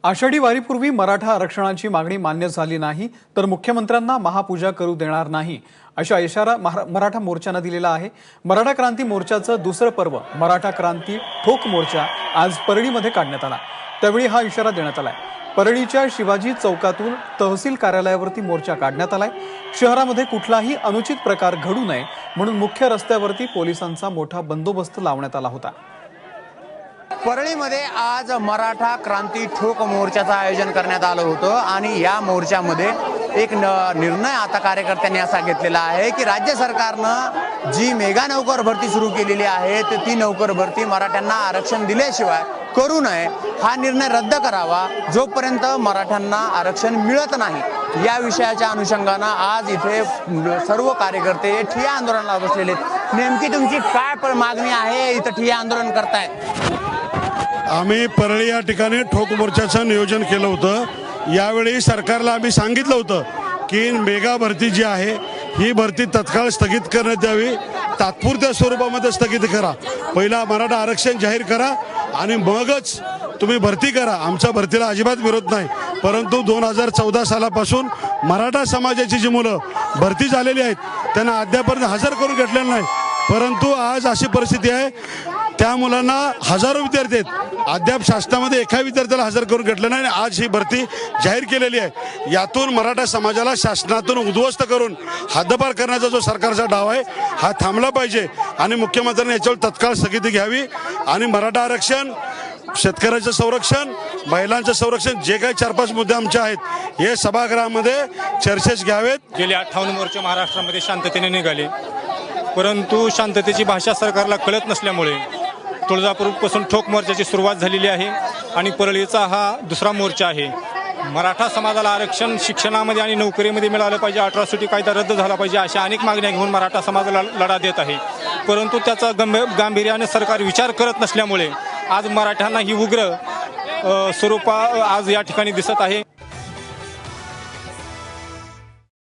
आषाढी वारीपूर्वी मराठा आरक्षणाची मागणी मान्य झाली नाही तर मुख्यमंत्र्यांना महापूजा करू देणार नाही अशा इशारा मराठा मोर्चाने दिलेला आहे। मराठा क्रांती मोर्चाचं दुसरं पर्व मराठा क्रांती ठोक मोर्चा आज परळीमध्ये काढण्यात आला। त्यावेळी हा इशारा देण्यात आलाय। परळीच्या शिवाजी चौकातून तहसील कार्यालयावरती मोर्चा काढण्यात आलाय। शहरामध्ये कुठलाही अनुचित प्रकार घडू नये म्हणून मुख्य रस्त्यावरती पोलिसांचा मोठा बंदोबस्त लावण्यात आला होता। परळीमध्ये आज मराठा क्रांती ठोक मोर्चाचं आयोजन करण्यात आलं होतं आणि या मोर्चामध्ये एक निर्णय आता कार्यकर्त्यांनी असा घेतलेला आहे की राज्य सरकारनं जी मेगा नोकर भरती सुरू केलेली आहे तर ती नोकर भरती मराठ्यांना आरक्षण दिल्याशिवाय करू नये, हा निर्णय रद्द करावा जोपर्यंत मराठ्यांना आरक्षण मिळत नाही। या विषयाच्या अनुषंगानं आज इथे सर्व कार्यकर्ते ठिय्या आंदोलनाला बसलेले आहेत। नेमकी तुमची काय मागणी आहे, इथं ठिय्या आंदोलन करताय? आम्ही परळी या ठिकाणी ठोक मोर्चाचं नियोजन केलं होतं। यावेळी सरकारला आम्ही सांगितलं होतं की मेगा भरती जी आहे ही भरती तत्काळ स्थगित करण्यात यावी, तात्पुरत्या स्वरूपामध्ये स्थगित करा। पहिला मराठा आरक्षण जाहीर करा आणि मगच तुम्ही भरती करा। आमच्या भरतीला अजिबात विरोध नाही, परंतु 2014 सालापासून मराठा समाजाची जी मुलं भरती झालेली आहेत त्यांना अद्यापर्यंत हजर करून घेतलेलं नाही। परंतु आज अशी परिस्थिती आहे, त्या मुलांना हजारो विद्यार्थी आहेत, अद्याप शासनामध्ये एका विद्यार्थ्याला हजर करून घेतलं नाही। आज ही भरती जाहीर केलेली आहे। यातून मराठा समाजाला शासनातून उद्ध्वस्त करून हद्दपार करण्याचा जो सरकारचा डाव आहे हा थांबला पाहिजे आणि मुख्यमंत्र्यांनी याच्यावर तत्काळ स्थगिती घ्यावी आणि मराठा आरक्षण, शेतकऱ्याचं संरक्षण, महिलांचं संरक्षण, जे काही 4-5 मुद्दे आमचे आहेत हे सभागृहामध्ये चर्चेस घ्यावेत। गेले 58 मोर्चे महाराष्ट्रामध्ये शांततेने निघाले, परंतु शांततेची भाषा सरकारला कळत नसल्यामुळे तुळजापूरपासून ठोक मोर्चाची सुरुवात झालेली आहे आणि परळीचा हा दुसरा मोर्चा आहे। मराठा समाजाला आरक्षण शिक्षणामध्ये आणि नोकरीमध्ये मिळालं पाहिजे, अट्रॉसिटी कायदा रद्द झाला पाहिजे, अशा अनेक मागण्या घेऊन मराठा समाजाला लढा देत आहे। परंतु त्याचा गांभीर्याने सरकार विचार करत नसल्यामुळे आज मराठ्यांना ही उग्र स्वरूप आज या ठिकाणी दिसत आहे।